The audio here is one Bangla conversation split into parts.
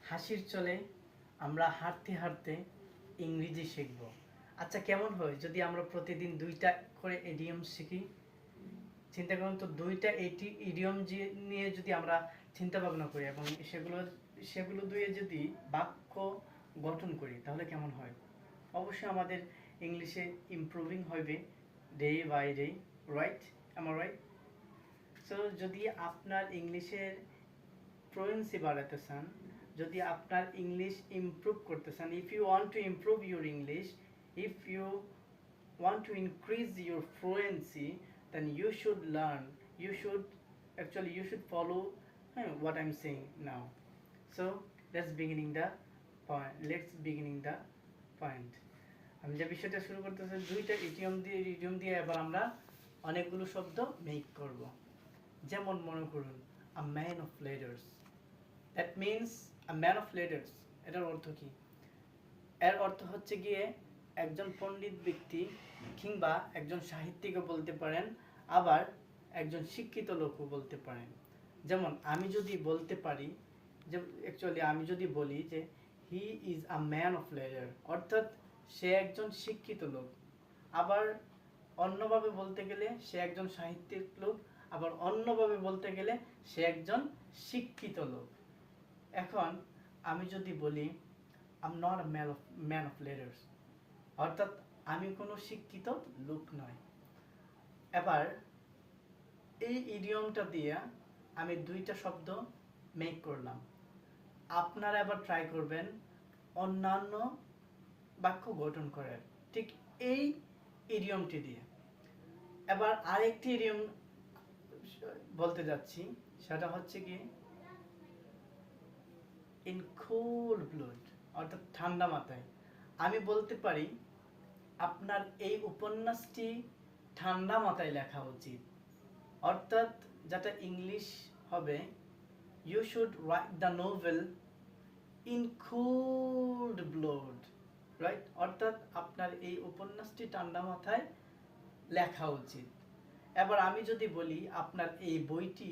হাসির চলে আমরা হাঁটতে হাঁটতে ইংরেজি শিখব। আচ্ছা, কেমন হয় যদি আমরা প্রতিদিন 2টা করে ইডিয়ম শিখি? চিন্তা করুন তো, 2টা ইডিয়ম নিয়ে যদি আমরা চিন্তা ভাবনা করি এবং সেগুলো দিয়ে যদি বাক্য গঠন করি তাহলে কেমন হয়? অবশ্যই আমাদের ইংলিশে ইমপ্রুভিং হবে day by day, right? Am I right? So যদি আপনার ইংলিশের ফ্লুয়েন্সি বাড়াতে চান, যদি আপনার ইংলিশ ইমপ্রুভ করতে চান, if you want to improve your English, if you want to increase your fluency, then you should learn, you should follow what I'm saying now. So let's beginning the point. আমি যে বিষয়টা শুরু করতেছি, 2টা ইডিয়ম দিয়ে এবার আমরা অনেকগুলো শব্দ মেক করব। যেমন মনে করুন a man of letters, that means a man of letters এটার অর্থ কি? এর অর্থ হচ্ছে গিয়ে একজন পণ্ডিত ব্যক্তি কিংবা একজন সাহিত্যিকও বলতে পারেন, আবার একজন শিক্ষিত লোকও বলতে পারেন। যেমন আমি যদি বলতে পারি যে আমি যদি বলি যে he is a man of letter, অর্থাৎ সে একজন শিক্ষিত লোক। আবার অন্যভাবে বলতে গেলে সে একজন সাহিত্যিক লোক, আবার অন্যভাবে বলতে গেলে সে একজন শিক্ষিত লোক। এখন আমি যদি বলি I'm not a man of letters, অর্থাৎ আমি কোনো শিক্ষিত লোক নয়। এবার এই ইডিয়মটা দিয়ে আমি 2টা শব্দ মেক করলাম। আপনারা এবার ট্রাই করবেন অন্যান্য বাক্য গঠন করার, ঠিক এই ইডিয়মটি দিয়ে। এবার আরেকটি ইডিয়ম বলতে যাচ্ছি, সেটা হচ্ছে কি ইন কুল ব্লাড, অর্থাৎ ঠান্ডা মাথায়। আমি বলতে পারি আপনার এই উপন্যাসটি ঠান্ডা মাথায় লেখা উচিত, অর্থাৎ যেটা ইংলিশ হবে you should write the novel in cold blood, right? অর্থাৎ আপনার এই উপন্যাসটি ঠান্ডা মাথায় লেখা উচিত। এবার আমি যদি বলি আপনার এই বইটি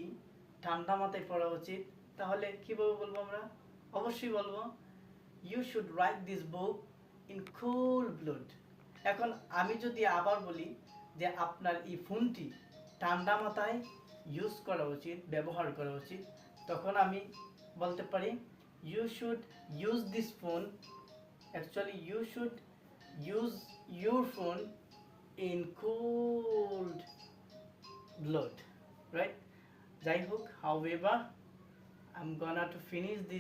ঠান্ডা মাথায় পড়া উচিত, তাহলে কিভাবে বলবো আমরা? অবশ্যই বলবো you should write this book in cold blood. এখন আমি যদি আবার বলি যে আপনার এই ফোনটি ঠান্ডা মাথায় ইউজ করা উচিত, ব্যবহার করা উচিত, তখন আমি বলতে পারি you should use this phone, you should use your phone in cold blood, right? যাই হোক, however, I'm gonna to finish this